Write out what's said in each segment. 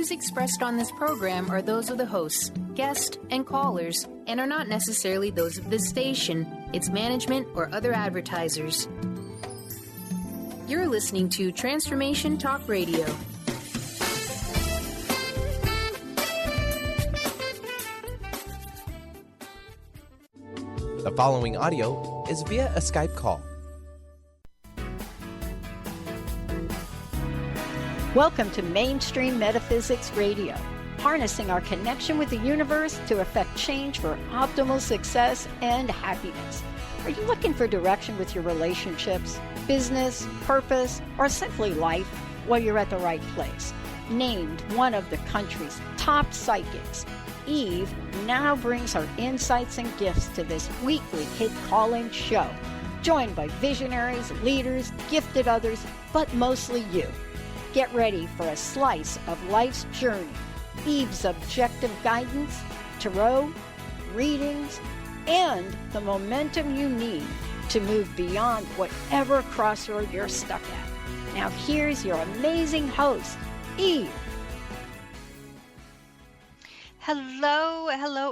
views expressed on this program are those of the hosts, guests, and callers, and are not necessarily those of this station, its management, or other advertisers. You're listening to Transformation Talk Radio. The following audio is via a Skype call. Welcome to Mainstream Metaphysics Radio, harnessing our connection with the universe to effect change for optimal success and happiness. Are you looking for direction with your relationships, business, purpose, or simply life? Well, you're at the right place. Named one of the country's top psychics, Eve now brings her insights and gifts to this weekly hit call-in show, joined by visionaries, leaders, gifted others, but mostly you. Get ready for a slice of life's journey, Eve's objective guidance, tarot, readings, and the momentum you need to move beyond whatever crossroad you're stuck at. Now here's your amazing host, Eve. Hello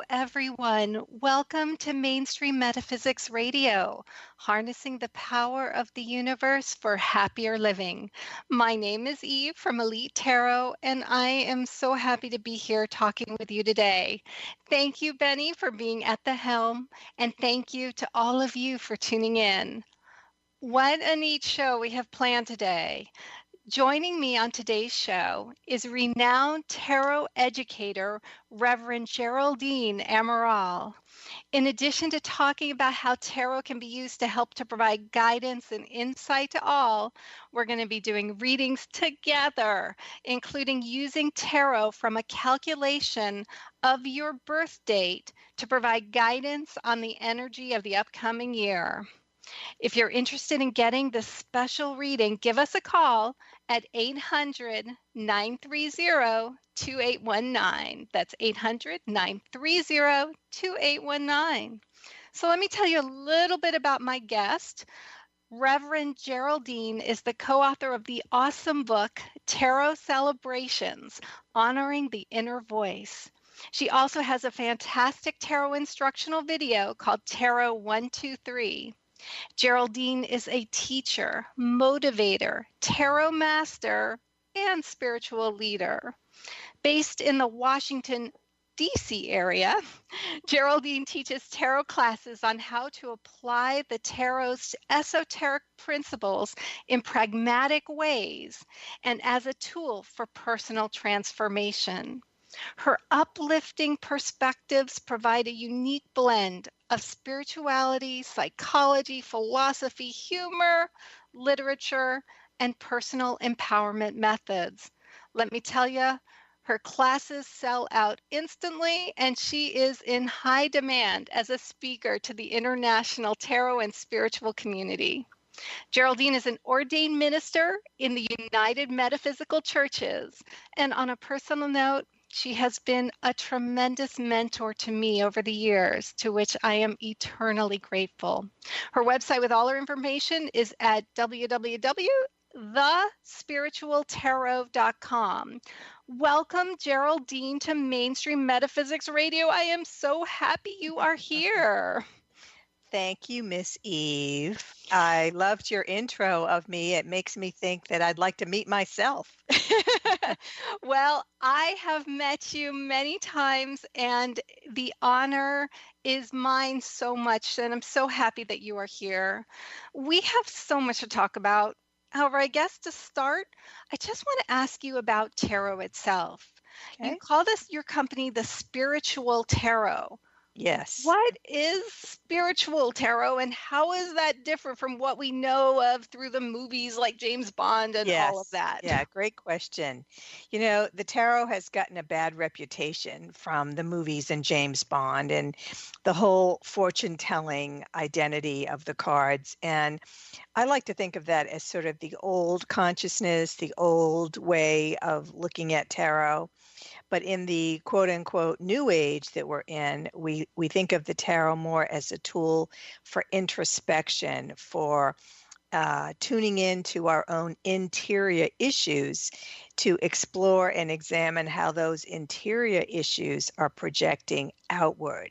everyone. Welcome to Mainstream Metaphysics Radio, harnessing the power of the universe for happier living. My name is Eve from Elite Tarot, and I am so happy to be here talking with you today. Thank you, Benny, for being at the helm, and thank you to all of you for tuning in. What a neat show we have planned today. Joining me on today's show is renowned tarot educator, Reverend Geraldine Amaral. In addition to talking about how tarot can be used to help to provide guidance and insight to all, we're going to be doing readings together, including using tarot from a calculation of your birth date to provide guidance on the energy of the upcoming year. If you're interested in getting this special reading, give us a call at 800-930-2819. That's 800-930-2819. So let me tell you a little bit about my guest. Reverend Geraldine is the co-author of the awesome book, Tarot Celebrations, Honoring the Inner Voice. She also has a fantastic tarot instructional video called Tarot 123. Geraldine is a teacher, motivator, tarot master, and spiritual leader. Based in the Washington, D.C. area, Geraldine teaches tarot classes on how to apply the tarot's esoteric principles in pragmatic ways and as a tool for personal transformation. Her uplifting perspectives provide a unique blend of spirituality, psychology, philosophy, humor, literature, and personal empowerment methods. Let me tell you, her classes sell out instantly, and she is in high demand as a speaker to the international tarot and spiritual community. Geraldine is an ordained minister in the United Metaphysical Churches, and on a personal note, she has been a tremendous mentor to me over the years, to which I am eternally grateful. Her website with all her information is at www.thespiritualtarot.com. Welcome, Geraldine, to Mainstream Metaphysics Radio. I am so happy you are here. Thank you, Miss Eve. I loved your intro of me. It makes me think that I'd like to meet myself. Well, I have met you many times, and the honor is mine so much, and I'm so happy that you are here. We have so much to talk about. However, I guess to start, I just want to ask you about tarot itself. Okay. You call your company the Spiritual Tarot. Yes. What is spiritual tarot, and how is that different from what we know of through the movies like James Bond and all of that? Yeah, great question. You know, the tarot has gotten a bad reputation from the movies and James Bond and the whole fortune-telling identity of the cards. And I like to think of that as sort of the old consciousness, the old way of looking at tarot. But in the quote-unquote new age that we're in, we think of the tarot more as a tool for introspection, for tuning into our own interior issues to explore and examine how those interior issues are projecting outward.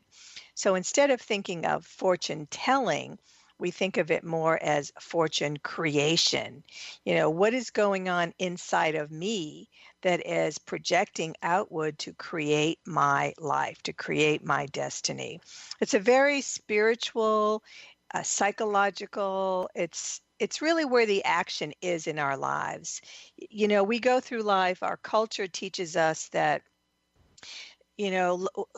So instead of thinking of fortune telling, we think of it more as fortune creation. What is going on inside of me that is projecting outward to create my life, to create my destiny? It's a very spiritual, psychological, it's really where the action is in our lives. We go through life, our culture teaches us that,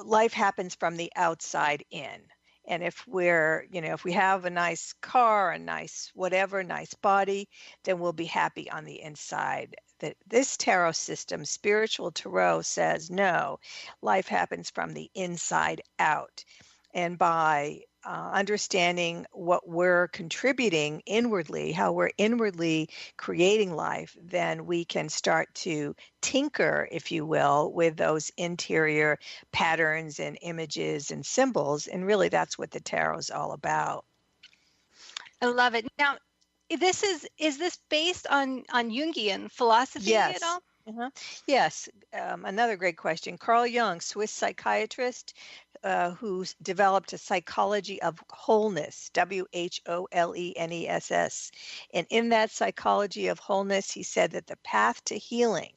life happens from the outside in. And if if we have a nice car, a nice whatever, nice body, then we'll be happy on the inside. That this tarot system, spiritual tarot, says no, life happens from the inside out. And by understanding what we're contributing inwardly, how we're inwardly creating life, then we can start to tinker, if you will, with those interior patterns and images and symbols. And really, that's what the tarot is all about. I love it. Now, is this based on Jungian philosophy at all? Uh-huh. Yes. Another great question. Carl Jung, Swiss psychiatrist, who's developed a psychology of wholeness, WHOLENESS. And in that psychology of wholeness, he said that the path to healing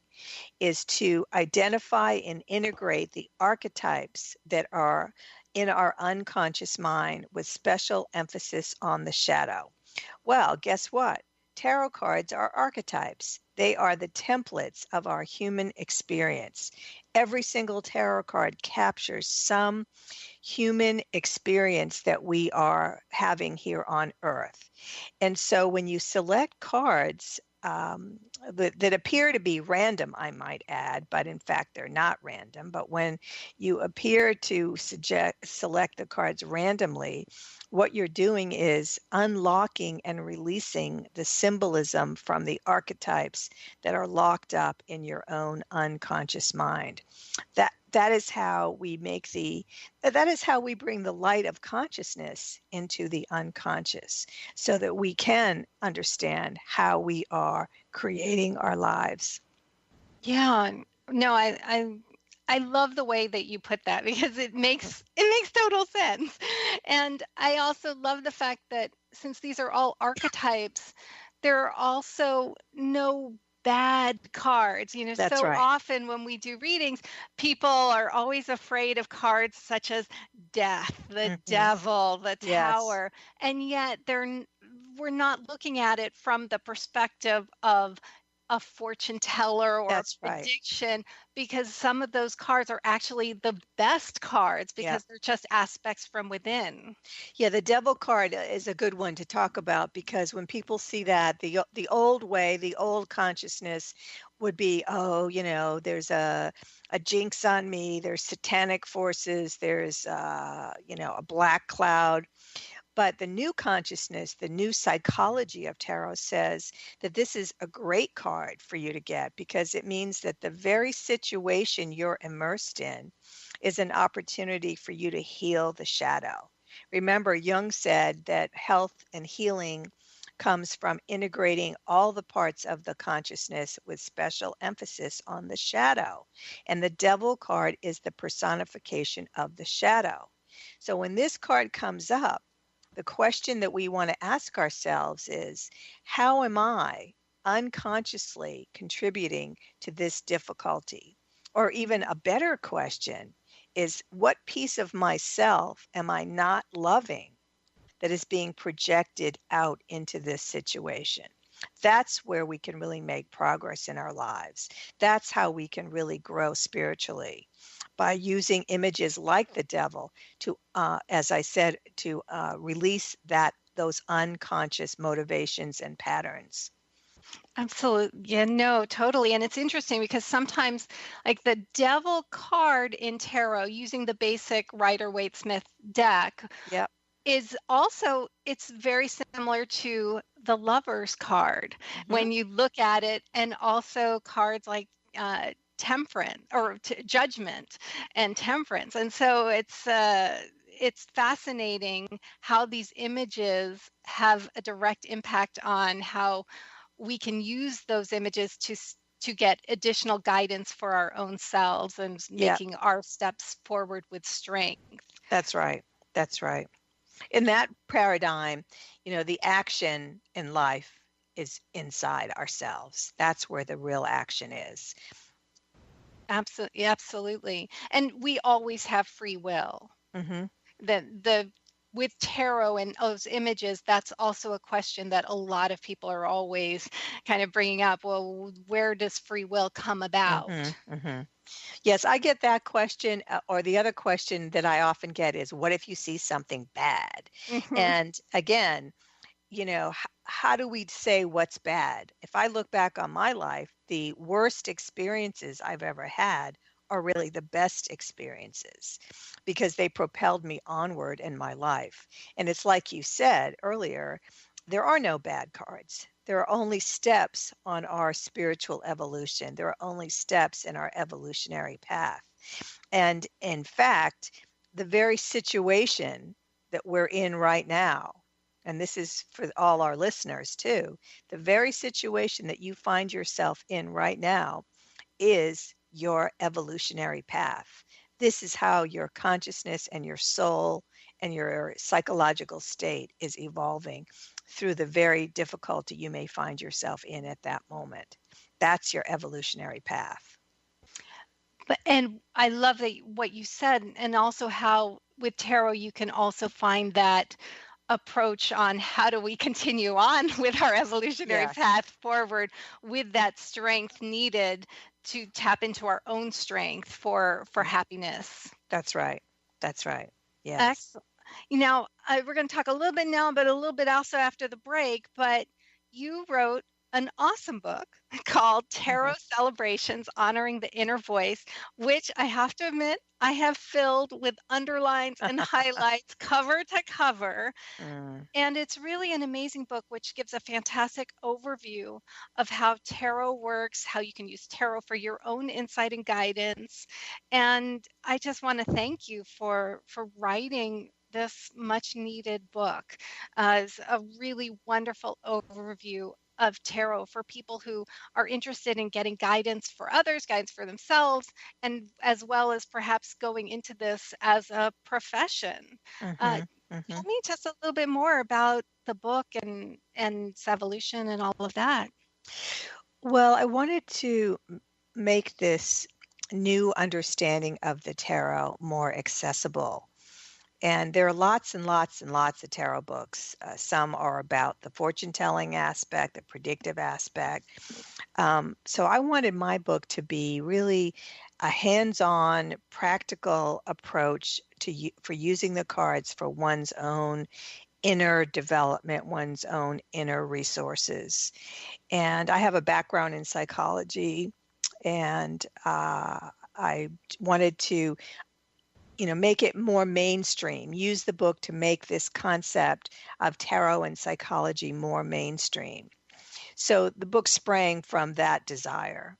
is to identify and integrate the archetypes that are in our unconscious mind with special emphasis on the shadow. Well, guess what? Tarot cards are archetypes. They are the templates of our human experience. Every single tarot card captures some human experience that we are having here on Earth. And so when you select cards that appear to be random, I might add, but in fact they're not random. But when you appear to select the cards randomly, what you're doing is unlocking and releasing the symbolism from the archetypes that are locked up in your own unconscious mind. That is how we bring the light of consciousness into the unconscious, so that we can understand how we are creating our lives. Yeah, no, I love the way that you put that, because it makes total sense. And I also love the fact that since these are all archetypes, there are also no bad cards. That's so right. Often when we do readings, people are always afraid of cards such as death, the devil, the tower, and yet we're not looking at it from the perspective of a fortune teller or That's a right. prediction, because some of those cards are actually the best cards because they're just aspects from within. Yeah, the devil card is a good one to talk about, because when people see that, the old way, the old consciousness would be, there's a jinx on me, there's satanic forces, there's a black cloud. But the new consciousness, the new psychology of tarot says that this is a great card for you to get, because it means that the very situation you're immersed in is an opportunity for you to heal the shadow. Remember, Jung said that health and healing comes from integrating all the parts of the consciousness with special emphasis on the shadow. And the devil card is the personification of the shadow. So when this card comes up, the question that we want to ask ourselves is, how am I unconsciously contributing to this difficulty? Or even a better question is, what piece of myself am I not loving that is being projected out into this situation? That's where we can really make progress in our lives. That's how we can really grow spiritually, by using images like the devil to, as I said, to release those unconscious motivations and patterns. Absolutely. Yeah, no, totally. And it's interesting because sometimes, like the devil card in tarot, using the basic Rider-Waite-Smith deck, Yep. is also, it's very similar to the Lover's card when you look at it, and also cards like temperance or judgment and temperance. And so it's fascinating how these images have a direct impact on how we can use those images to get additional guidance for our own selves and making our steps forward with strength. That's right. That's right. In that paradigm, the action in life is inside ourselves. That's where the real action is. Absolutely, absolutely. And we always have free will. Mm-hmm. With tarot and those images, that's also a question that a lot of people are always kind of bringing up. Well, where does free will come about? Mm-hmm. Mm-hmm. Yes, I get that question. Or the other question that I often get is, what if you see something bad? Mm-hmm. And again, how do we say what's bad? If I look back on my life, the worst experiences I've ever had are really the best experiences because they propelled me onward in my life. And it's like you said earlier, there are no bad cards. There are only steps on our spiritual evolution. There are only steps in our evolutionary path. And in fact, the very situation that we're in right now, and this is for all our listeners too, the very situation that you find yourself in right now is your evolutionary path. This is how your consciousness and your soul and your psychological state is evolving through the very difficulty you may find yourself in at that moment. That's your evolutionary path. And I love what you said, and also how with tarot you can also find that approach on how do we continue on with our evolutionary path forward with that strength needed to tap into our own strength for happiness. That's right. That's right. Yes. Excellent. Now, we're going to talk a little bit now, but a little bit also after the break. But you wrote an awesome book called Tarot Celebrations, Honoring the Inner Voice, which I have to admit, I have filled with underlines and highlights cover to cover. And it's really an amazing book, which gives a fantastic overview of how tarot works, how you can use tarot for your own insight and guidance. And I just want to thank you for writing this much needed book. It's a really wonderful overview of tarot for people who are interested in getting guidance for others, guidance for themselves, and as well as perhaps going into this as a profession. Tell me just a little bit more about the book and its evolution and all of that. Well, I wanted to make this new understanding of the tarot more accessible. And there are lots and lots and lots of tarot books. Some are about the fortune-telling aspect, the predictive aspect. So I wanted my book to be really a hands-on, practical approach for using the cards for one's own inner development, one's own inner resources. And I have a background in psychology, and I wanted to make it more mainstream, use the book to make this concept of tarot and psychology more mainstream. So the book sprang from that desire.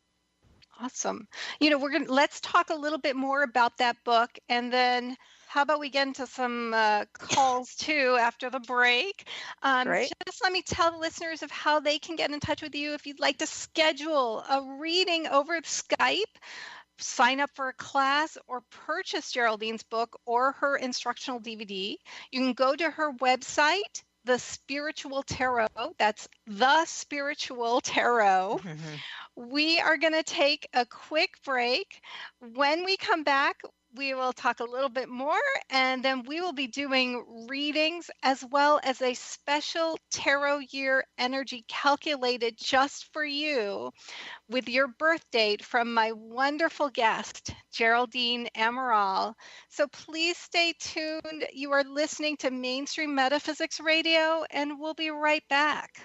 Awesome. Let's talk a little bit more about that book, and then how about we get into some calls too after the break. Great. Just let me tell the listeners of how they can get in touch with you if you'd like to schedule a reading over Skype, sign up for a class, or purchase Geraldine's book or her instructional DVD. You can go to her website, The Spiritual Tarot. That's The Spiritual Tarot. We are going to take a quick break. When we come back, we will talk a little bit more, and then we will be doing readings as well as a special tarot year energy calculated just for you with your birth date from my wonderful guest, Geraldine Amaral. So please stay tuned. You are listening to Mainstream Metaphysics Radio, and we'll be right back.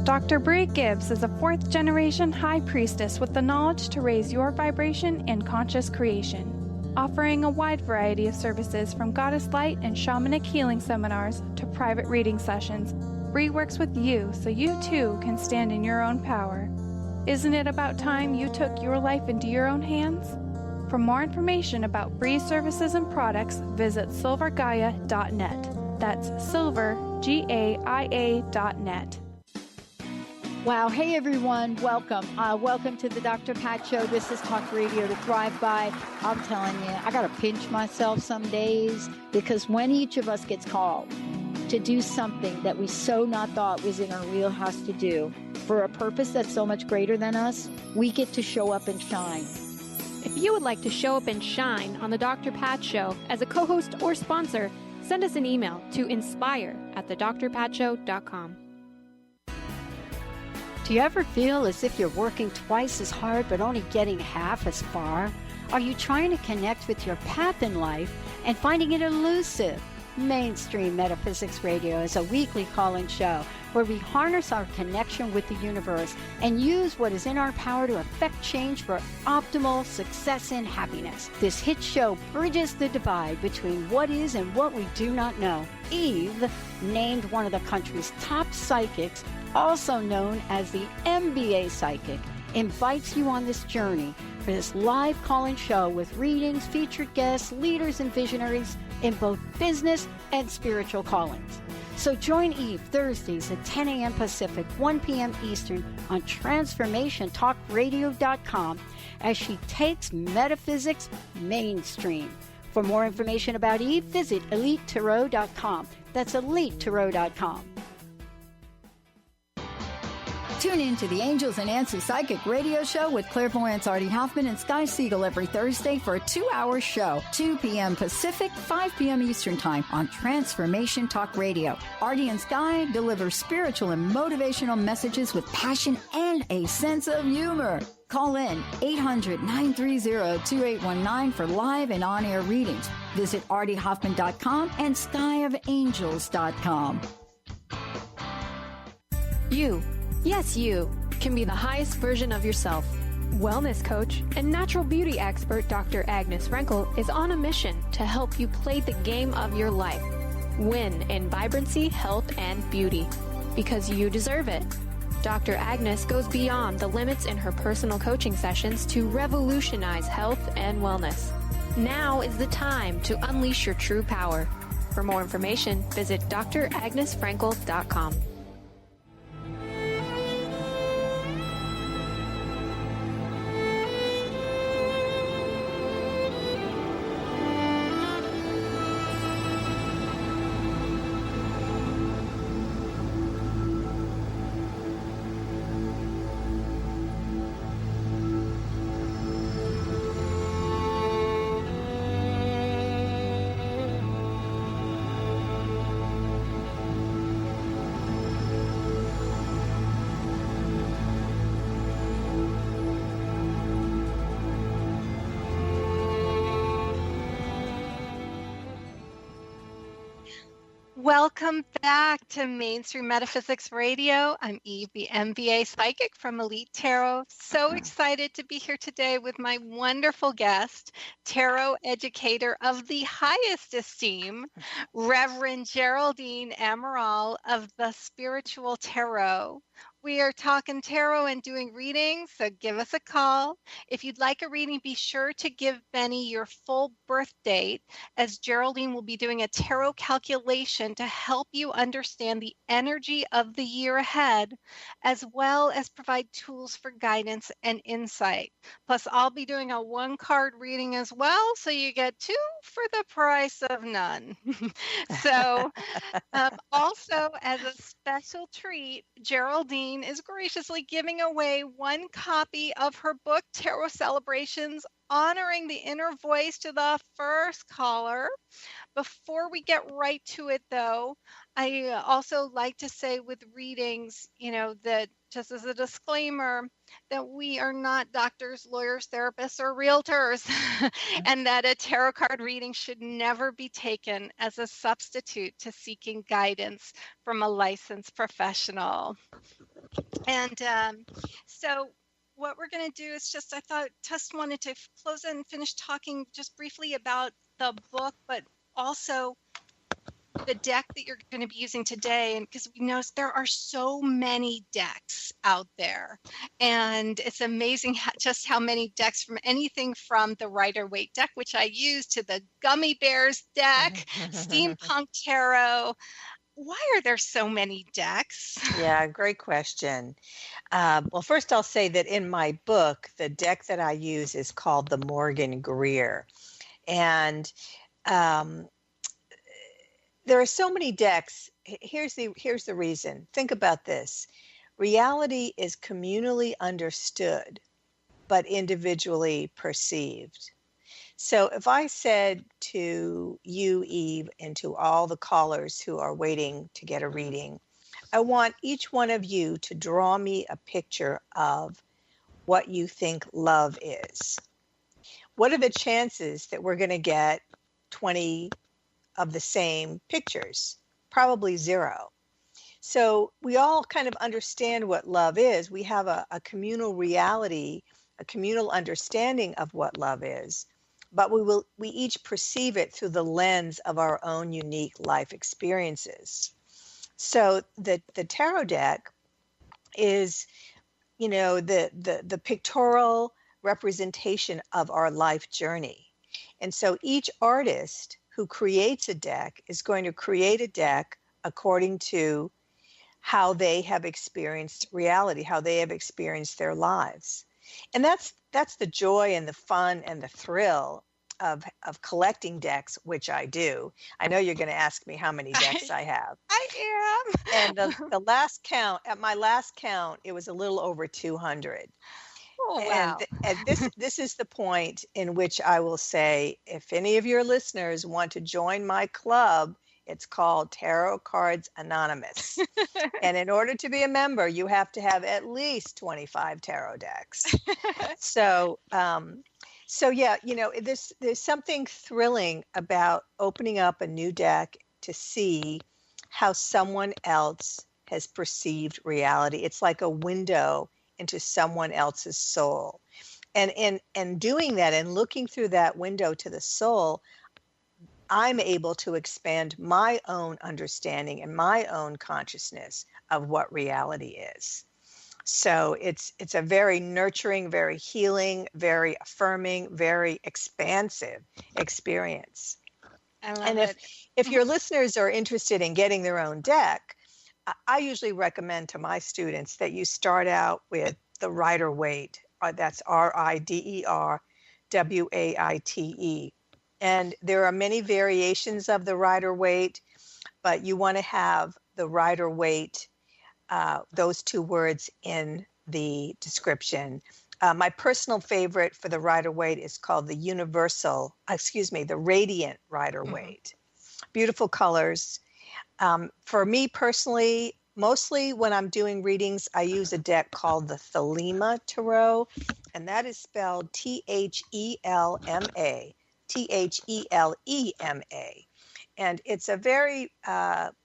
Dr. Bree Gibbs is a fourth-generation High Priestess with the knowledge to raise your vibration in conscious creation. offering a wide variety of services from goddess light and shamanic healing seminars to private reading sessions. Bree works with you so you too can stand in your own power. Isn't it about time you took your life into your own hands? For more information about Bree's services and products, visit silvergaia.net. That's silver, GAIA.net. Wow. Hey, everyone. Welcome. Welcome to the Dr. Pat Show. This is Talk Radio to Thrive By. I'm telling you, I got to pinch myself some days because when each of us gets called to do something that we so not thought was in our wheelhouse to do for a purpose that's so much greater than us, we get to show up and shine. If you would like to show up and shine on the Dr. Pat Show as a co-host or sponsor, send us an email to inspire@thedrpatshow.com. Do you ever feel as if you're working twice as hard but only getting half as far? Are you trying to connect with your path in life and finding it elusive? Mainstream Metaphysics Radio is a weekly call-in show where we harness our connection with the universe and use what is in our power to affect change for optimal success and happiness. This hit show bridges the divide between what is and what we do not know. Eve, named one of the country's top psychics, also known as the MBA psychic, invites you on this journey for this live call-in show with readings, featured guests, leaders, and visionaries in both business and spiritual callings. So join Eve Thursdays at 10 a.m. Pacific, 1 p.m. Eastern on TransformationTalkRadio.com as she takes metaphysics mainstream. For more information about Eve, visit EliteTarot.com. That's EliteTarot.com. Tune in to the Angels and Answers Psychic Radio Show with clairvoyants Artie Hoffman and Sky Siegel every Thursday for a 2-hour show, 2 p.m. Pacific, 5 p.m. Eastern Time on Transformation Talk Radio. Artie and Sky deliver spiritual and motivational messages with passion and a sense of humor. Call in 800-930-2819 for live and on-air readings. Visit artiehoffman.com and skyofangels.com. Yes, you can be the highest version of yourself. Wellness coach and natural beauty expert Dr. Agnes Frenkel is on a mission to help you play the game of your life. Win in vibrancy, health, and beauty. Because you deserve it. Dr. Agnes goes beyond the limits in her personal coaching sessions to revolutionize health and wellness. Now is the time to unleash your true power. For more information, visit dragnesfrenkel.com. Welcome back to Mainstream Metaphysics Radio. I'm Eve, the MBA psychic from Elite Tarot. So excited to be here today with my wonderful guest, tarot educator of the highest esteem, Reverend Geraldine Amaral of the Spiritual Tarot. We are talking tarot and doing readings, so give us a call. If you'd like a reading, be sure to give Benny your full birth date, as Geraldine will be doing a tarot calculation to help you understand the energy of the year ahead, as well as provide tools for guidance and insight. Plus, I'll be doing a one-card reading as well, so you get two for the price of none. So, also, as a special treat, Geraldine is graciously giving away one copy of her book, Tarot Celebrations, honoring the inner voice to the first caller. Before we get right to it, though, I also like to say with readings, that just as a disclaimer, that we are not doctors, lawyers, therapists, or realtors, and that a tarot card reading should never be taken as a substitute to seeking guidance from a licensed professional. And so what we're going to do is I thought Tess wanted to close it and finish talking just briefly about the book, but also the deck that you're going to be using today. And because we noticed there are so many decks out there, and it's amazing just how many decks, from anything from the Rider-Waite deck, which I use, to the Gummy Bears deck, Steampunk Tarot. Why are there so many decks? Yeah, great question. Well, first I'll say that in my book, the deck that I use is called the Morgan Greer. And there are so many decks. Here's the reason. Think about this. Reality is communally understood, but individually perceived. So if I said to you, Eve, and to all the callers who are waiting to get a reading, I want each one of you to draw me a picture of what you think love is. What are the chances that we're going to get 20 of the same pictures? Probably 0. So we all kind of understand what love is. We have a communal reality, a communal understanding of what love is, but we each perceive it through the lens of our own unique life experiences. So the tarot deck is, the pictorial representation of our life journey. And so each artist who creates a deck is going to create a deck according to how they have experienced reality, how they have experienced their lives. And that's the joy and the fun and the thrill of collecting decks, which I do. I know you're going to ask me how many decks I have. I And am. at my last count, it was a little over 200. Oh, wow. And this is the point in which I will say, if any of your listeners want to join my club, it's called Tarot Cards Anonymous. And in order to be a member, you have to have at least 25 tarot decks. So yeah, there's something thrilling about opening up a new deck to see how someone else has perceived reality. It's like a window into someone else's soul. And doing that and looking through that window to the soul, I'm able to expand my own understanding and my own consciousness of what reality is. So it's a very nurturing, very healing, very affirming, very expansive experience. I love And it. if your listeners are interested in getting their own deck, I usually recommend to my students that you start out with the Rider-Waite. That's Riderwaite. And there are many variations of the Rider-Waite, but you want to have the Rider-Waite, those two words in the description. My personal favorite for the Rider-Waite is called the the Radiant Rider-Waite. Beautiful colors. For me personally, mostly when I'm doing readings, I use a deck called the Thelema Tarot, and that is spelled Thelema. Thelema. And it's a very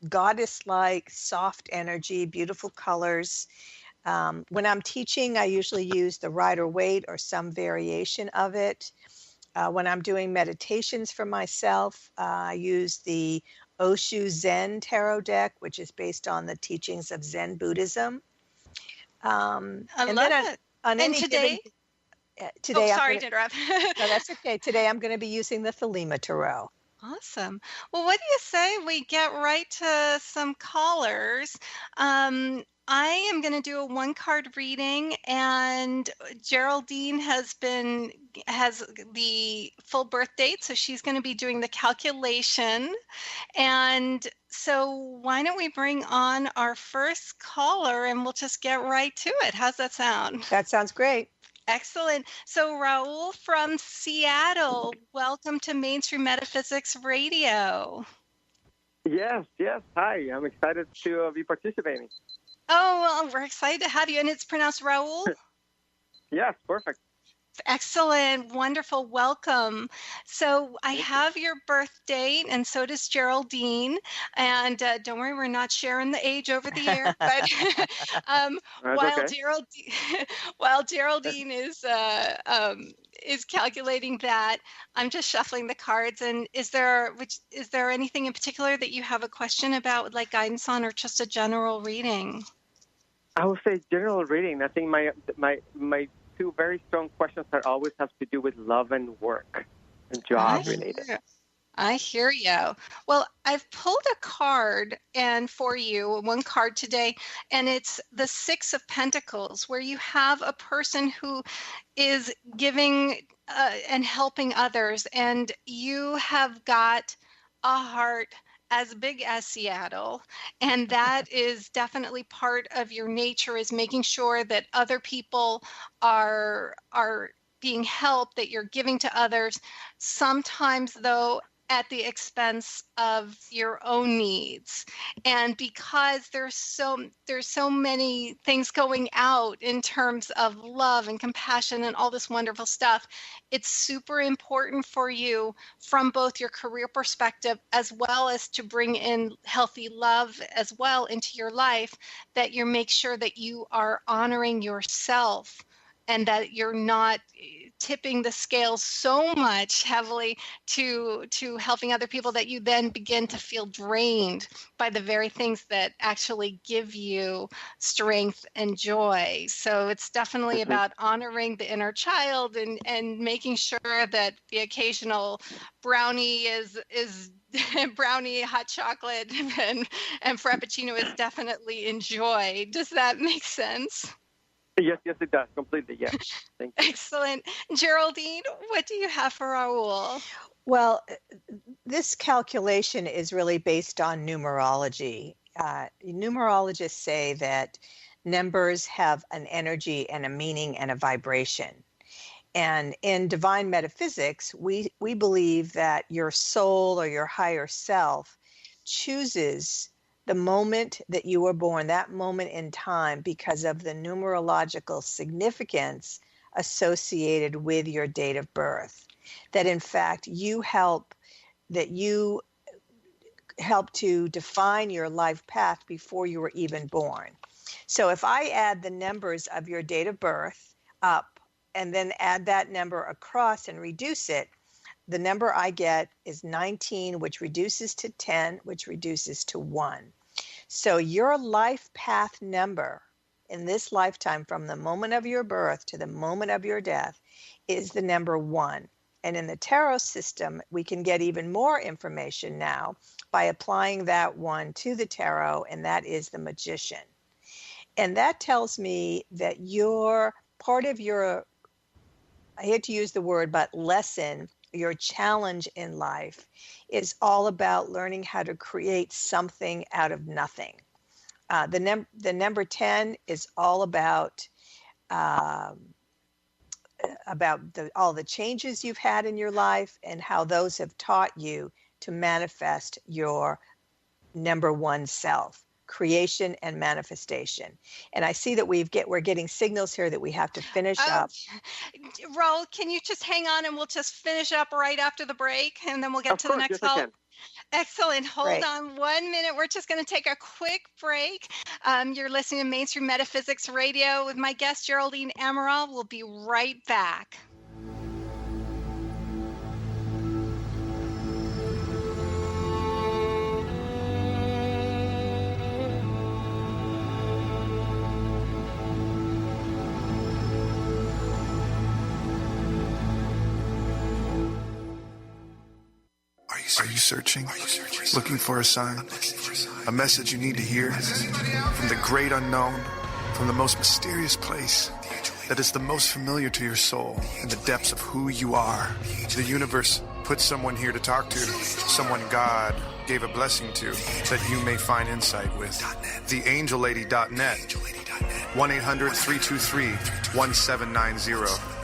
goddess-like, soft energy, beautiful colors. When I'm teaching, I usually use the Rider-Waite or some variation of it. When I'm doing meditations for myself, I use the Osho Zen Tarot deck, which is based on the teachings of Zen Buddhism. I love it. And today? Today, sorry to interrupt. No, that's okay. Today I'm going to be using the Thelema Tarot. Awesome. Well, what do you say we get right to some callers? I am going to do a 1-card reading, and Geraldine has the full birth date, so she's going to be doing the calculation. And so why don't we bring on our first caller, and we'll just get right to it. How's that sound? That sounds great. Excellent. So Raul from Seattle, welcome to Mainstream Metaphysics Radio. Yes. Hi, I'm excited to be participating. Oh, well, we're excited to have you. And it's pronounced Raul? Yes, perfect. Excellent. Wonderful. Welcome. So I have your birth date, and so does Geraldine. And don't worry, we're not sharing the age over the air. But while Geraldine is calculating that, I'm just shuffling the cards. And is there anything in particular that you have a question about, like guidance on, or just a general reading? I would say general reading. I think my two very strong questions that always have to do with love and work and job related. I hear you. Well, I've pulled a card for you, one card today, and it's the Six of Pentacles, where you have a person who is giving and helping others, and you have got a heart as big as Seattle, and that is definitely part of your nature, is making sure that other people are being helped, that you're giving to others, sometimes though at the expense of your own needs. And because there's so many things going out in terms of love and compassion and all this wonderful stuff, it's super important for you from both your career perspective as well as to bring in healthy love as well into your life, that you make sure that you are honoring yourself and that you're not tipping the scales so much heavily to helping other people that you then begin to feel drained by the very things that actually give you strength and joy. So it's definitely about honoring the inner child and making sure that the occasional brownie is brownie, hot chocolate, and frappuccino is definitely enjoyed. Does that make sense? Yes, it does. Completely, yes. Thank you. Excellent. Geraldine, what do you have for Raul? Well, this calculation is really based on numerology. Numerologists say that numbers have an energy and a meaning and a vibration. And in divine metaphysics, we believe that your soul or your higher self chooses the moment that you were born, that moment in time, because of the numerological significance associated with your date of birth. That in fact, you help to define your life path before you were even born. So if I add the numbers of your date of birth up and then add that number across and reduce it, the number I get is 19, which reduces to 10, which reduces to 1. So your life path number in this lifetime, from the moment of your birth to the moment of your death, is the number 1. And in the tarot system, we can get even more information now by applying that 1 to the tarot, and that is the Magician. And that tells me that your part of your, I hate to use the word, but lesson, your challenge in life is all about learning how to create something out of nothing. The number 10 is all about all the changes you've had in your life and how those have taught you to manifest your number 1 self. Creation and manifestation. And I see that we're getting signals here that we have to finish up. Raul, can you just hang on and we'll just finish up right after the break, and then we'll get to the next call. Excellent. Hold on 1 minute. We're just going to take a quick break. You're listening to Mainstream Metaphysics Radio with my guest, Geraldine Amaral. We'll be right back. Are you searching? Looking for a sign? A message you need to hear? From the great unknown, from the most mysterious place that is the most familiar to your soul in the depths of who you are. The universe put someone here to talk to, someone God gave a blessing to, that you may find insight with. TheAngelLady.net, 1-800-323-1790.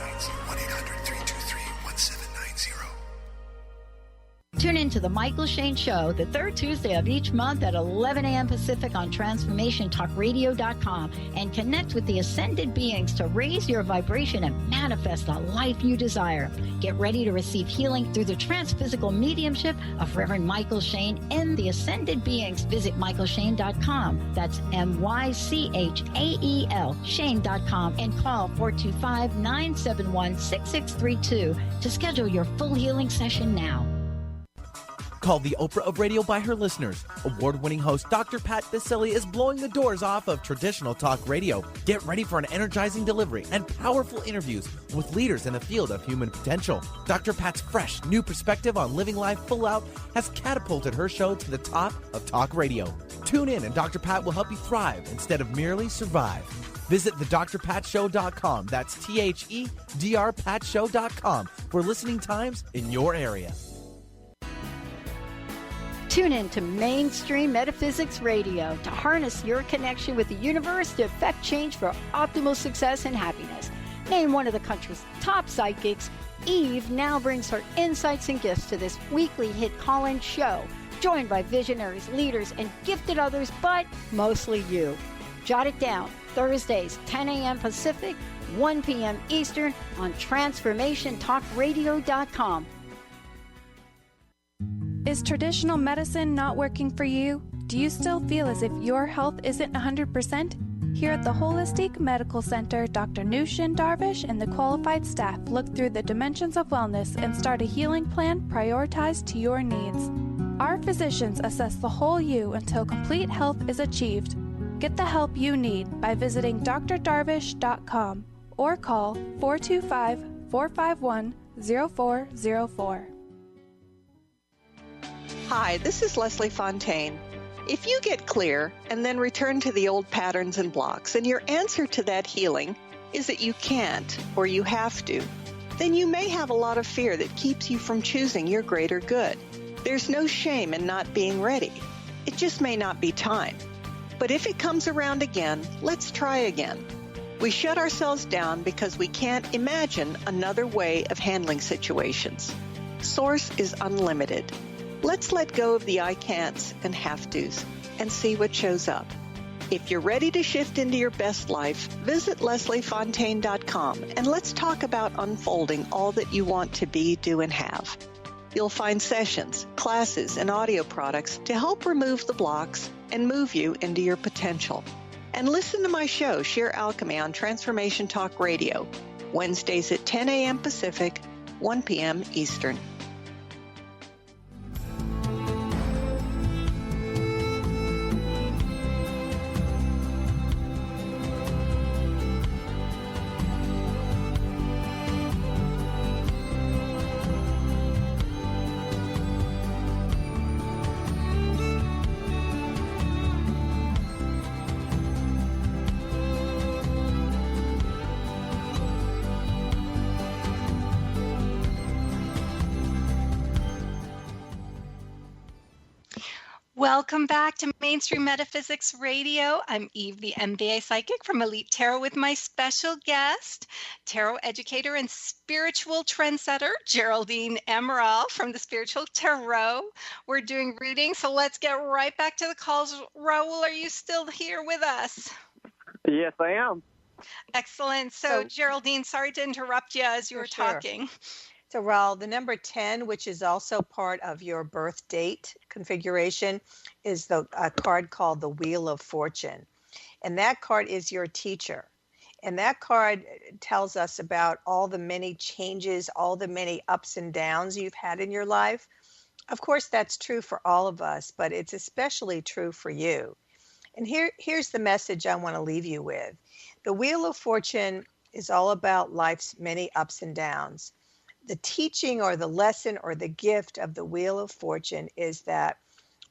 Tune in to The Michael Shane Show the third Tuesday of each month at 11 a.m. Pacific on TransformationTalkRadio.com and connect with the ascended beings to raise your vibration and manifest the life you desire. Get ready to receive healing through the transphysical mediumship of Reverend Michael Shane and the ascended beings. Visit MichaelShane.com. That's MyChael, Shane.com, and call 425-971-6632 to schedule your full healing session now. Called the Oprah of radio by her listeners, award-winning host Dr. Pat Baccili is blowing the doors off of traditional talk radio. Get ready for an energizing delivery and powerful interviews with leaders in the field of human potential. Dr. Pat's fresh, new perspective on living life full out has catapulted her show to the top of talk radio. Tune in and Dr. Pat will help you thrive instead of merely survive. Visit thedrpatshow.com. That's THEDRPatShow.com for listening times in your area. Tune in to Mainstream Metaphysics Radio to harness your connection with the universe to effect change for optimal success and happiness. Named one of the country's top psychics, Eve now brings her insights and gifts to this weekly hit call-in show, joined by visionaries, leaders, and gifted others, but mostly you. Jot it down, Thursdays, 10 a.m. Pacific, 1 p.m. Eastern on TransformationTalkRadio.com. Is traditional medicine not working for you? Do you still feel as if your health isn't 100%? Here at the Holistic Medical Center, Dr. Nushin Darvish and the qualified staff look through the dimensions of wellness and start a healing plan prioritized to your needs. Our physicians assess the whole you until complete health is achieved. Get the help you need by visiting drdarvish.com or call 425-451-0404. Hi, this is Leslie Fontaine. If you get clear and then return to the old patterns and blocks, and your answer to that healing is that you can't or you have to, then you may have a lot of fear that keeps you from choosing your greater good. There's no shame in not being ready. It just may not be time. But if it comes around again, let's try again. We shut ourselves down because we can't imagine another way of handling situations. Source is unlimited. Let's let go of the I can'ts and have to's and see what shows up. If you're ready to shift into your best life, visit lesliefontaine.com and let's talk about unfolding all that you want to be, do, and have. You'll find sessions, classes, and audio products to help remove the blocks and move you into your potential. And listen to my show, Sheer Alchemy, on Transformation Talk Radio, Wednesdays at 10 a.m. Pacific, 1 p.m. Eastern. Welcome back to Mainstream Metaphysics Radio. I'm Eve, the MBA psychic from Elite Tarot, with my special guest, tarot educator and spiritual trendsetter, Geraldine Amaral from the Spiritual Tarot. We're doing readings, so let's get right back to the calls. Raul, are you still here with us? Yes, I am. Excellent. So Geraldine, sorry to interrupt you as you were talking. So, Raul, the number 10, which is also part of your birth date configuration, is a card called the Wheel of Fortune. And that card is your teacher. And that card tells us about all the many changes, all the many ups and downs you've had in your life. Of course, that's true for all of us, but it's especially true for you. And here's the message I want to leave you with. The Wheel of Fortune is all about life's many ups and downs. The teaching or the lesson or the gift of the Wheel of Fortune is that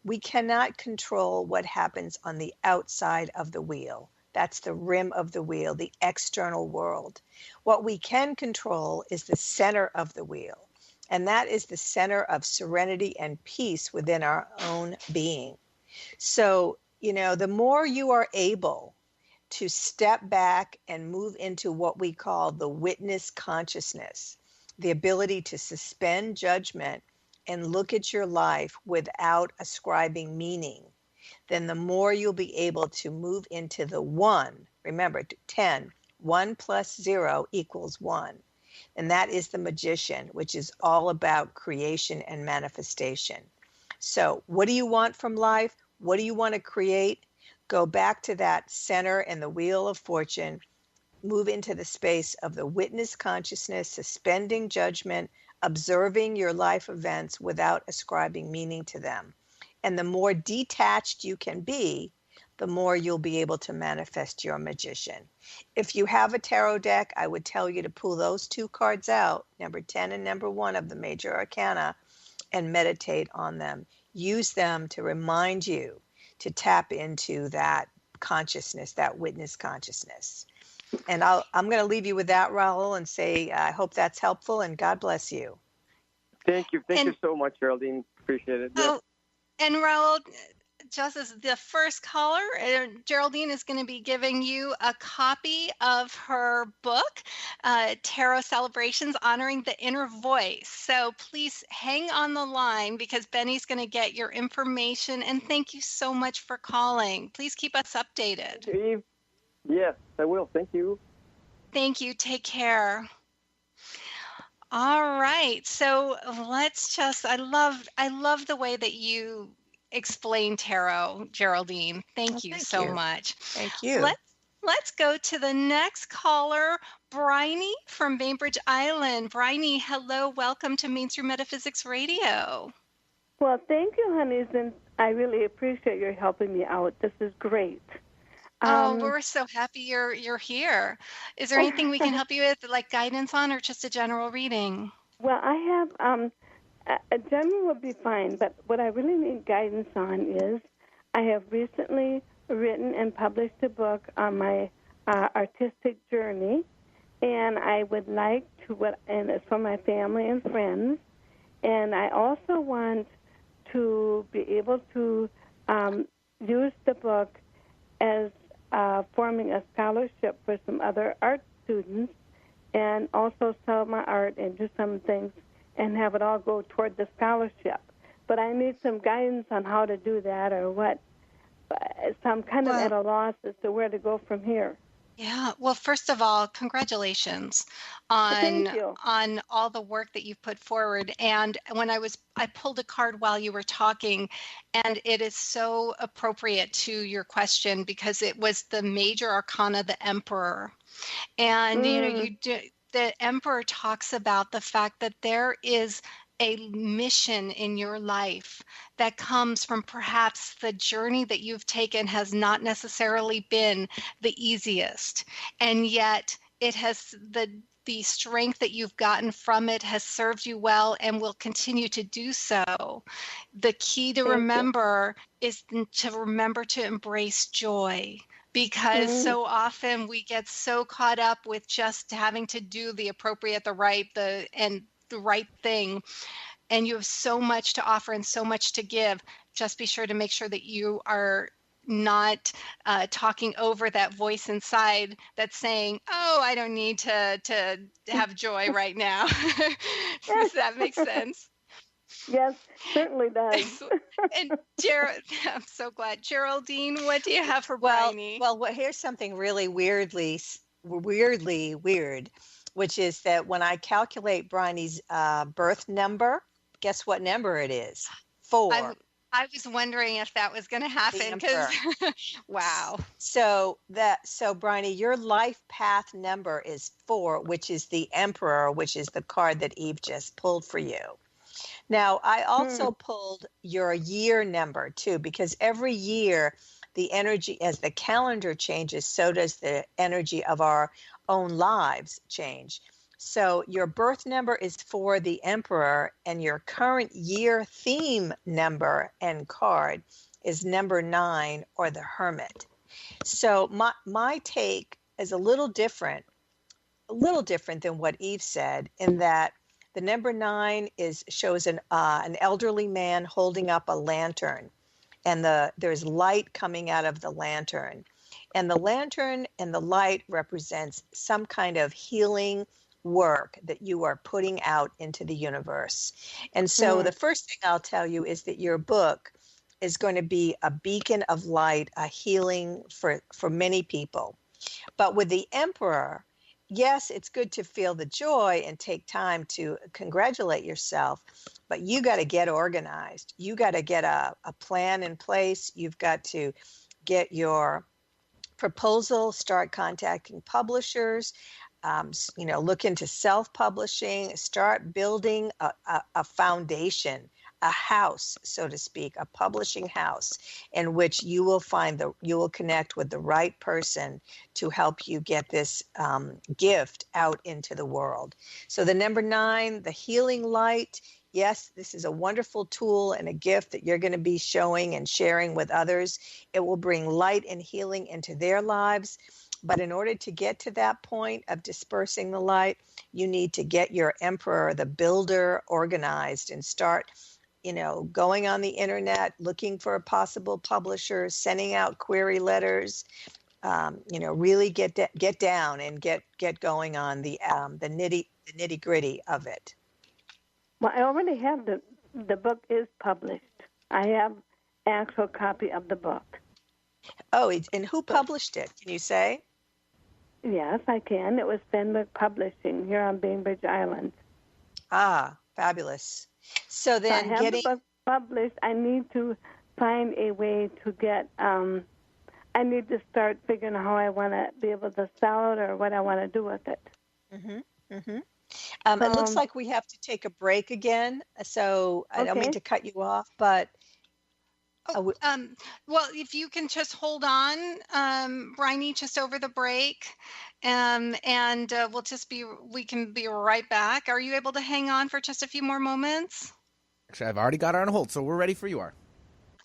we cannot control what happens on the outside of the wheel. That's the rim of the wheel, the external world. What we can control is the center of the wheel, and that is the center of serenity and peace within our own being. So, the more you are able to step back and move into what we call the witness consciousness, the ability to suspend judgment and look at your life without ascribing meaning, then the more you'll be able to move into the 1. Remember, 10, 1 plus 0 equals 1. And that is the magician, which is all about creation and manifestation. So what do you want from life? What do you want to create? Go back to that center and the wheel of fortune. Move into the space of the witness consciousness, suspending judgment, observing your life events without ascribing meaning to them. And the more detached you can be, the more you'll be able to manifest your magician. If you have a tarot deck, I would tell you to pull those 2 cards out, number 10 and number 1 of the major arcana, and meditate on them. Use them to remind you to tap into that consciousness, that witness consciousness. And I'm going to leave you with that, Raul, and say I hope that's helpful, and God bless you. Thank you. Thank you so much, Geraldine. Appreciate it. Oh, and Raul, just as the first caller, Geraldine is going to be giving you a copy of her book, Tarot Celebrations, Honoring the Inner Voice. So please hang on the line because Benny's going to get your information. And thank you so much for calling. Please keep us updated. Eve. Yes, I will. Thank you. Thank you. Take care. All right. So let's just, I love the way that you explain tarot, Geraldine. Thank you so much. Thank you. Let's go to the next caller, Bryony from Bainbridge Island. Bryony, hello, welcome to Mainstream Metaphysics Radio. Well, thank you, honeys, and I really appreciate your helping me out. This is great. We're so happy you're here. Is there anything we can help you with, like guidance on, or just a general reading? Well, I have a general would be fine, but what I really need guidance on is I have recently written and published a book on my artistic journey, and I would like to, and it's for my family and friends, and I also want to be able to use the book as forming a scholarship for some other art students, and also sell my art and do some things and have it all go toward the scholarship. But I need some guidance on how to do that or what. So I'm kind of at a loss as to where to go from here. Yeah. Well, first of all, congratulations on all the work that you've put forward. And when I pulled a card while you were talking, and it is so appropriate to your question because it was the major arcana, the Emperor. And the Emperor talks about the fact that there is a mission in your life that comes from perhaps the journey that you've taken has not necessarily been the easiest, and yet it has the strength that you've gotten from it has served you well and will continue to do so. The key to remember is to remember to embrace joy, because so often we get so caught up with just having to do the appropriate, the right thing, and you have so much to offer and so much to give. Just be sure to make sure that you are not talking over that voice inside that's saying, oh, I don't need to have joy right now. Does that make sense? Yes, certainly does. And I'm so glad. Geraldine, what do you have for Bryony? Well, here's something really weirdly weird, which is that when I calculate Bryony's birth number, guess what number it is? 4. I was wondering if that was going to happen because, wow. So Bryony, your life path number is 4, which is the Emperor, which is the card that Eve just pulled for you. Now, I also pulled your year number too, because every year the energy, as the calendar changes, so does the energy of our own lives change. So your birth number is for the Emperor, and your current year theme number and card is number 9, or the Hermit. So my take is a little different than what Eve said, in that the number 9 shows an elderly man holding up a lantern, and there's light coming out of the lantern. And the lantern and the light represents some kind of healing work that you are putting out into the universe. And so the first thing I'll tell you is that your book is going to be a beacon of light, a healing for many people. But with the Emperor, yes, it's good to feel the joy and take time to congratulate yourself, but you got to get organized. You got to get a plan in place. You've got to get your proposal, start contacting publishers, look into self-publishing, start building a foundation, a house, so to speak, a publishing house in which you will connect with the right person to help you get this gift out into the world. So the number 9, the healing light. Yes, this is a wonderful tool and a gift that you're going to be showing and sharing with others. It will bring light and healing into their lives. But in order to get to that point of dispersing the light, you need to get your Emperor, the builder, organized and start going on the internet, looking for a possible publisher, sending out query letters, really get down and get going on the nitty gritty of it. Well, I already have the book is published. I have actual copy of the book. Oh, and who published it? Can you say? Yes, I can. It was Fenwick Publishing here on Bainbridge Island. Ah, fabulous. So then I have the book published. I need to find a way to get, I need to start figuring out how I want to be able to sell it or what I want to do with it. It looks like we have to take a break again, so I don't mean to cut you off, but... well, if you can just hold on, Bryony, just over the break, and we can be right back. Are you able to hang on for just a few more moments? Actually, I've already got her on hold, so we're ready for you are.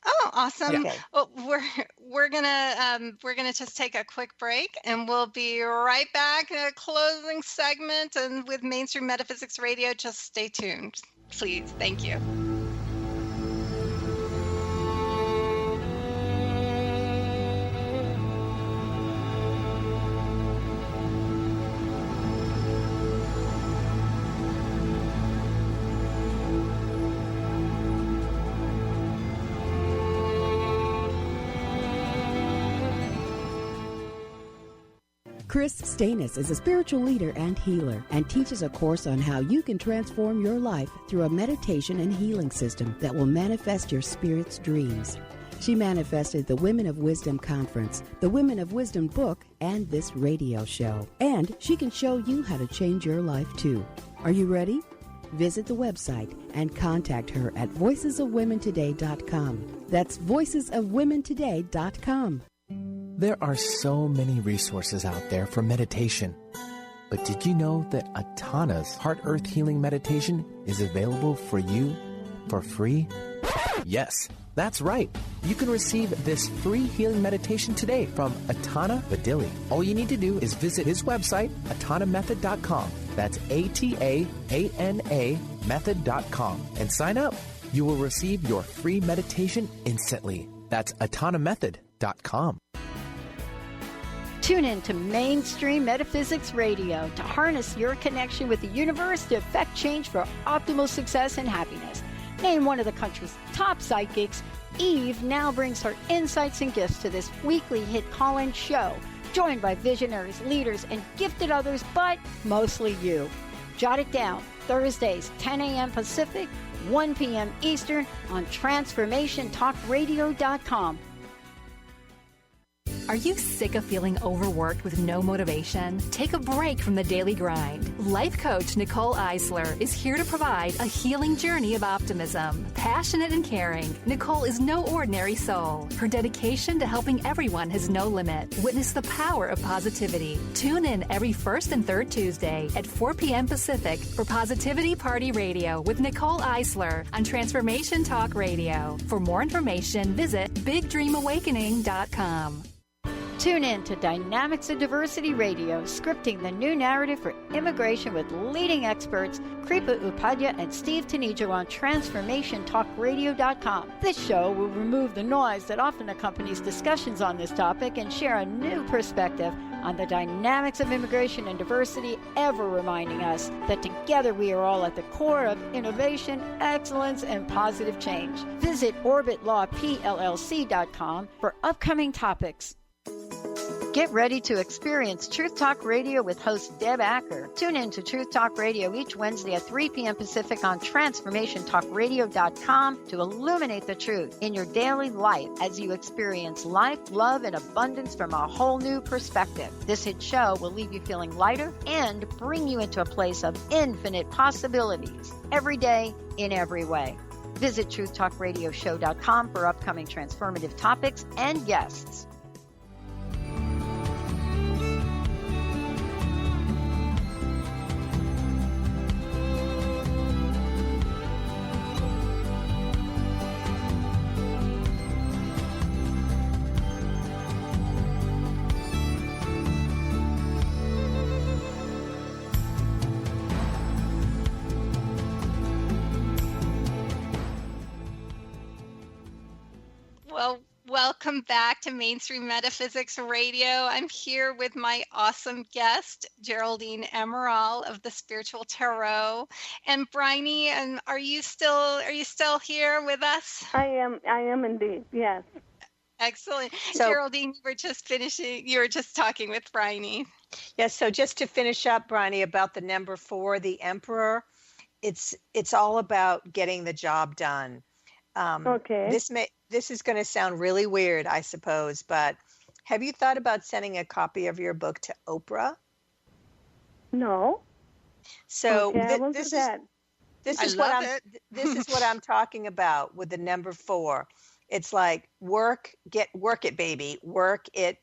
Oh, awesome! Okay. Well, we're gonna just take a quick break, and we'll be right back in a closing segment, and with Mainstream Metaphysics Radio. Just stay tuned, please. Thank you. Chris Stanis is a spiritual leader and healer and teaches a course on how you can transform your life through a meditation and healing system that will manifest your spirit's dreams. She manifested the Women of Wisdom Conference, the Women of Wisdom book, and this radio show. And she can show you how to change your life too. Are you ready? Visit the website and contact her at voicesofwomentoday.com. That's voicesofwomentoday.com. There are so many resources out there for meditation. But did you know that Atana's Heart Earth Healing Meditation is available for you for free? Yes, that's right. You can receive this free healing meditation today from Atana Vadili. All you need to do is visit his website, atanamethod.com. That's ATAANA method.com, and sign up. You will receive your free meditation instantly. That's atanamethod.com. Tune in to Mainstream Metaphysics Radio to harness your connection with the universe to effect change for optimal success and happiness. Named one of the country's top psychics, Eve now brings her insights and gifts to this weekly hit call-in show, joined by visionaries, leaders, and gifted others, but mostly you. Jot it down, Thursdays, 10 a.m. Pacific, 1 p.m. Eastern on TransformationTalkRadio.com. Are you sick of feeling overworked with no motivation? Take a break from the daily grind. Life coach Nicole Eisler is here to provide a healing journey of optimism. Passionate and caring, Nicole is no ordinary soul. Her dedication to helping everyone has no limit. Witness the power of positivity. Tune in every first and third Tuesday at 4 p.m. Pacific for Positivity Party Radio with Nicole Eisler on Transformation Talk Radio. For more information, visit BigDreamAwakening.com. Tune in to Dynamics of Diversity Radio, scripting the new narrative for immigration with leading experts Kripa Upadhyaya and Steve Tanijo on TransformationTalkRadio.com. This show will remove the noise that often accompanies discussions on this topic and share a new perspective on the dynamics of immigration and diversity, ever reminding us that together we are all at the core of innovation, excellence, and positive change. Visit orbitlawpllc.com for upcoming topics. Get ready to experience Truth Talk Radio with host Deb Acker. Tune in to Truth Talk Radio each Wednesday at 3 p.m. Pacific on TransformationTalkRadio.com to illuminate the truth in your daily life as you experience life, love, and abundance from a whole new perspective. This hit show will leave you feeling lighter and bring you into a place of infinite possibilities every day in every way. Visit TruthTalkRadioshow.com for upcoming transformative topics and guests. Welcome back to Mainstream Metaphysics Radio. I'm here with my awesome guest, Geraldine Amaral of the Spiritual Tarot. And Bryony, and are you still here with us? I am indeed, yes. Excellent. So, Geraldine, you were just talking with Bryony. Yes, so just to finish up, Bryony, about the number 4, the Emperor, it's all about getting the job done. Okay. This is going to sound really weird, I suppose, but have you thought about sending a copy of your book to Oprah? No. So okay, this is what I'm talking about with the number 4. It's like work it,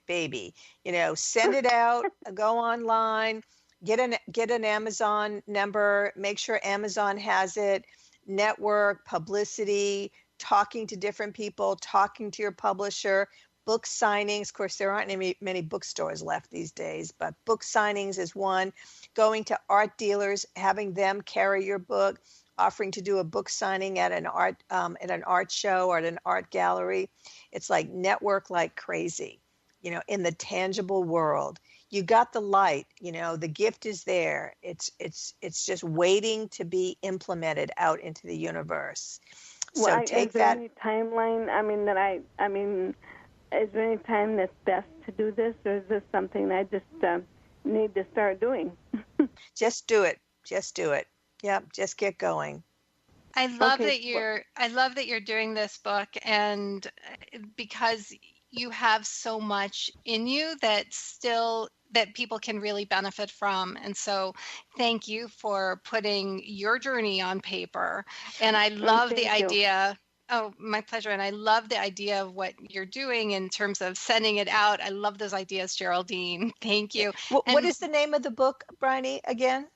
baby. You know, send it out, go online, get an Amazon number, make sure Amazon has it, network, publicity, talking to different people, talking to your publisher, book signings. Of course, there aren't many bookstores left these days, but book signings is one. Going to art dealers, having them carry your book, offering to do a book signing at an art show or at an art gallery. It's like network like crazy, you know, in the tangible world. You got the light, you know, the gift is there. It's just waiting to be implemented out into the universe. So take that. Is there any timeline? I mean, is there any time that's best to do this, or is this something I just need to start doing? Just do it. Yep, just get going. I love that you're doing this book, and because you have so much in you that people can really benefit from. And so thank you for putting your journey on paper. And I love the idea. Oh, my pleasure. And I love the idea of what you're doing in terms of sending it out. I love those ideas, Geraldine. Thank you. What is the name of the book, Bryony, again?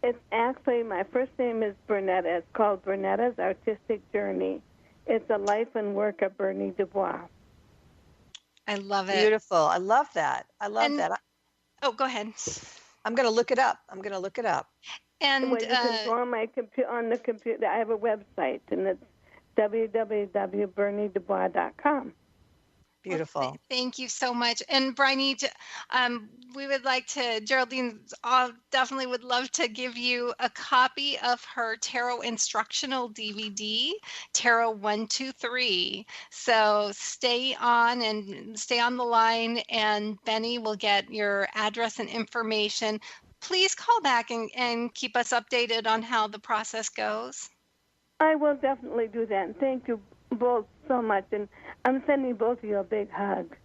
It's actually, my first name is Bernetta. It's called Bernetta's Artistic Journey. It's a life and work of Bernie Dubois. I love it. Beautiful. I love that. Oh, go ahead. I'm going to look it up. And you can go on on the computer. I have a website, and it's www.berniedubois.com. Beautiful. Well, thank you so much. And Bryony, we would like to, Geraldine definitely would love to give you a copy of her tarot instructional DVD, Tarot 123. So stay on the line, and Benny will get your address and information. Please call back and keep us updated on how the process goes. I will definitely do that. And thank you both so much. And I'm sending both of you a big hug.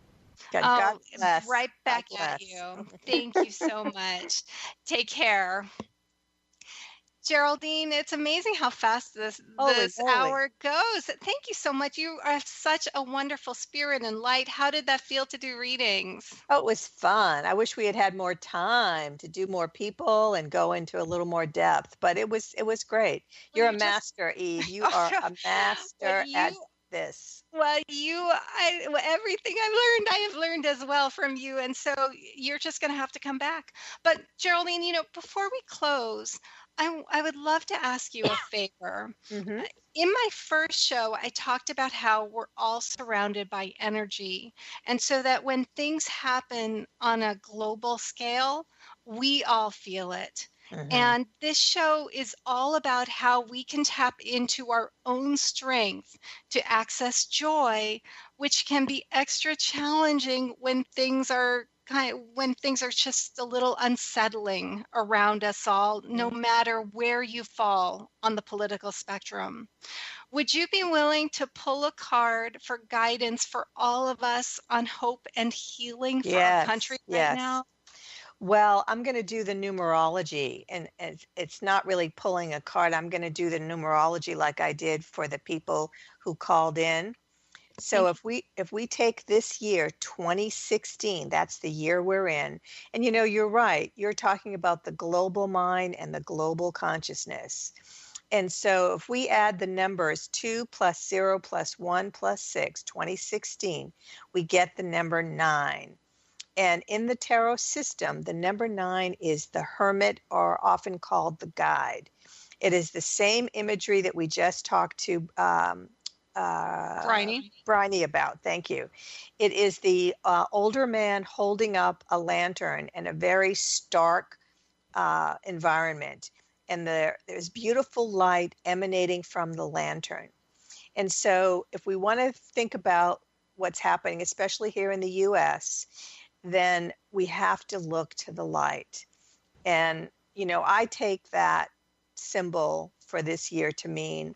God bless. Right back at you. Thank you so much. Take care. Geraldine, it's amazing how fast this hour goes. Thank you so much. You are such a wonderful spirit and light. How did that feel to do readings? Oh, it was fun. I wish we had more time to do more people and go into a little more depth, but it was great. You're a master, Eve. You are a master at this. Well, everything I have learned as well from you, and so you're just going to have to come back. But Geraldine, before we close, I would love to ask you a favor. Mm-hmm. In my first show, I talked about how we're all surrounded by energy. And so that when things happen on a global scale, we all feel it. Mm-hmm. And this show is all about how we can tap into our own strength to access joy, which can be extra challenging when things are just a little unsettling around us all, no matter where you fall on the political spectrum. Would you be willing to pull a card for guidance for all of us on hope and healing for our country right now? Well, I'm going to do the numerology, and it's not really pulling a card. I'm going to do the numerology like I did for the people who called in. So if we take this year, 2016, that's the year we're in, and you're right. You're talking about the global mind and the global consciousness. And so if we add the numbers 2 plus 0 plus 1 plus 6, 2016, we get the number 9. And in the tarot system, the number 9 is the hermit, or often called the guide. It is the same imagery that we just talked to Bryony about. Thank you. It is the older man holding up a lantern in a very stark environment, and there's beautiful light emanating from the lantern. And so if we want to think about what's happening, especially here in the U.S., then we have to look to the light. And I take that symbol for this year to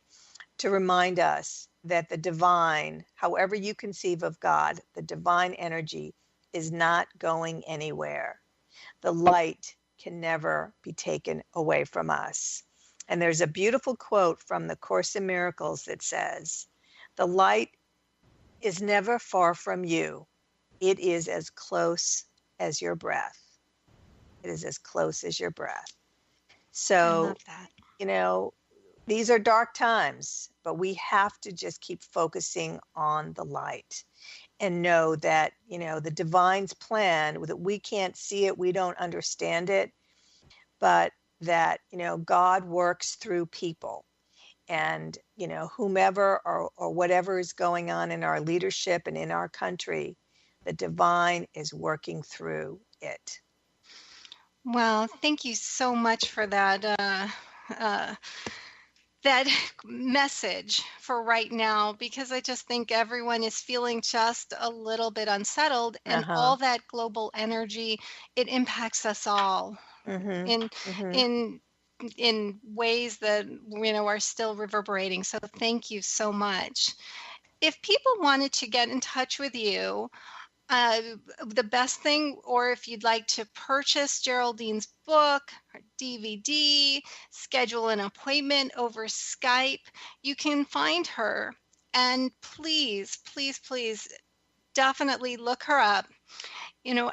remind us that the divine, however you conceive of God, the divine energy is not going anywhere. The light can never be taken away from us. And there's a beautiful quote from the Course in Miracles that says, "The light is never far from you. It is as close as your breath." It is as close as your breath. So, I love that. These are dark times, but we have to just keep focusing on the light and know that, the divine's plan, that we can't see it, we don't understand it, but that, God works through people. And, whomever or whatever is going on in our leadership and in our country, the divine is working through it. Well, thank you so much for that that message for right now, because I just think everyone is feeling just a little bit unsettled, and all that global energy, it impacts us all in ways that are still reverberating. So thank you so much. If people wanted to get in touch with you, the best thing, or if you'd like to purchase Geraldine's book, her DVD, schedule an appointment over Skype, you can find her. And please, please, please, definitely look her up,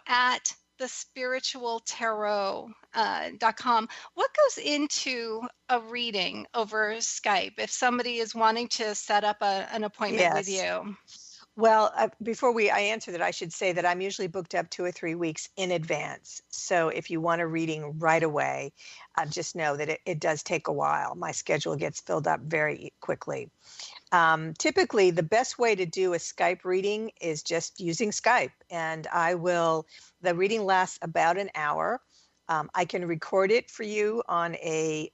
at thespiritualtarot.com. What goes into a reading over Skype if somebody is wanting to set up an appointment with you? Well, before I answer that, I should say that I'm usually booked up 2 or 3 weeks in advance. So if you want a reading right away, just know that it does take a while. My schedule gets filled up very quickly. Typically, the best way to do a Skype reading is just using Skype. And the reading lasts about an hour. I can record it for you on a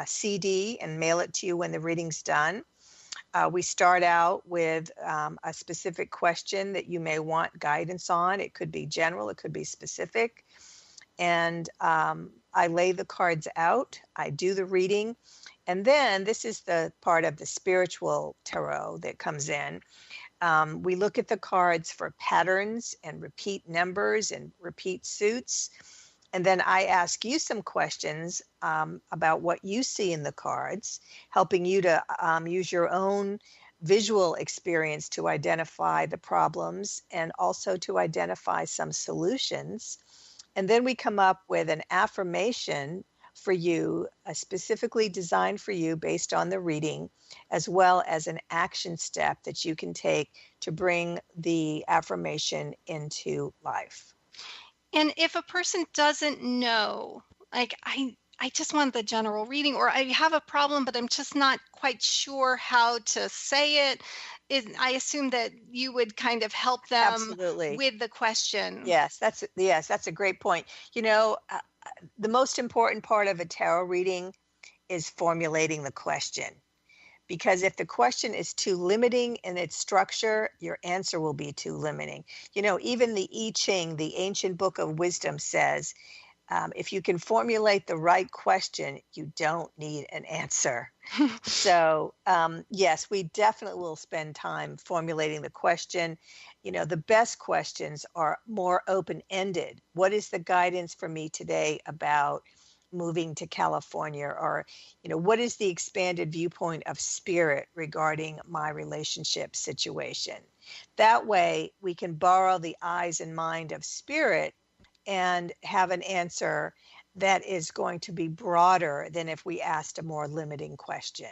CD and mail it to you when the reading's done. We start out with a specific question that you may want guidance on. It could be general, it could be specific. And I lay the cards out, I do the reading, and then this is the part of the spiritual tarot that comes in. We look at the cards for patterns and repeat numbers and repeat suits. And then I ask you some questions about what you see in the cards, helping you to use your own visual experience to identify the problems and also to identify some solutions. And then we come up with an affirmation for you, specifically designed for you based on the reading, as well as an action step that you can take to bring the affirmation into life. And if a person doesn't know, like I just want the general reading, or I have a problem, but I'm just not quite sure how to say it. I assume that you would kind of help them Absolutely. with the question. Yes, that's a great point. The most important part of a tarot reading is formulating the question. Because if the question is too limiting in its structure, your answer will be too limiting. Even the I Ching, the ancient book of wisdom, says, if you can formulate the right question, you don't need an answer. So, yes, we definitely will spend time formulating the question. The best questions are more open-ended. What is the guidance for me today about moving to California? Or, what is the expanded viewpoint of spirit regarding my relationship situation? That way we can borrow the eyes and mind of spirit and have an answer that is going to be broader than if we asked a more limiting question.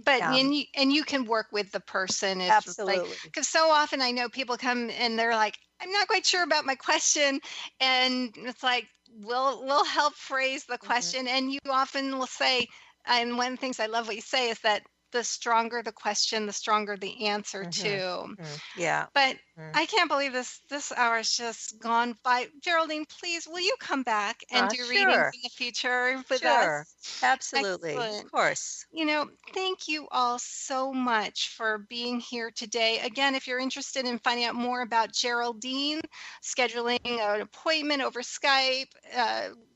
But and you can work with the person. Absolutely. Because so often I know people come and they're like, I'm not quite sure about my question. And it's like, we'll help phrase the question. And you often will say, and one of the things I love what you say is that the stronger the question, the stronger the answer too. Yeah. But I can't believe this hour has just gone by. Geraldine, please, will you come back and do readings in the future with us? Absolutely. Excellent. Of course. Thank you all so much for being here today. Again, if you're interested in finding out more about Geraldine, scheduling an appointment over Skype,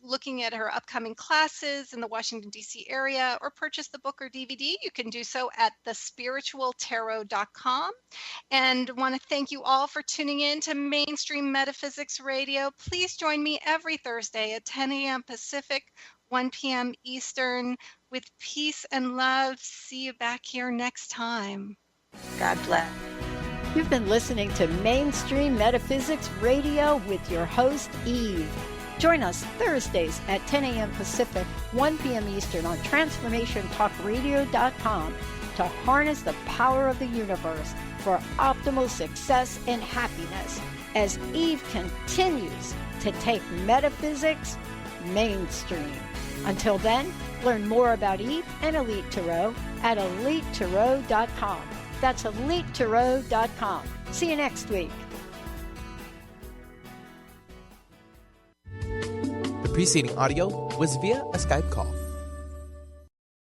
looking at her upcoming classes in the Washington, D.C. area, or purchase the book or DVD, you can do so at thespiritualtarot.com. And want to thank you all for tuning in to Mainstream Metaphysics Radio. Please join me every Thursday at 10 a.m. Pacific, 1 p.m. Eastern, with peace and love. See you back here next time. God bless. You've been listening to Mainstream Metaphysics Radio with your host, Eve. Join us Thursdays at 10 a.m. Pacific, 1 p.m. Eastern on TransformationTalkRadio.com to harness the power of the universe for optimal success and happiness as Eve continues to take metaphysics mainstream. Until then, learn more about Eve and Elite Tarot at EliteTarot.com. That's EliteTarot.com. See you next week. The preceding audio was via a Skype call.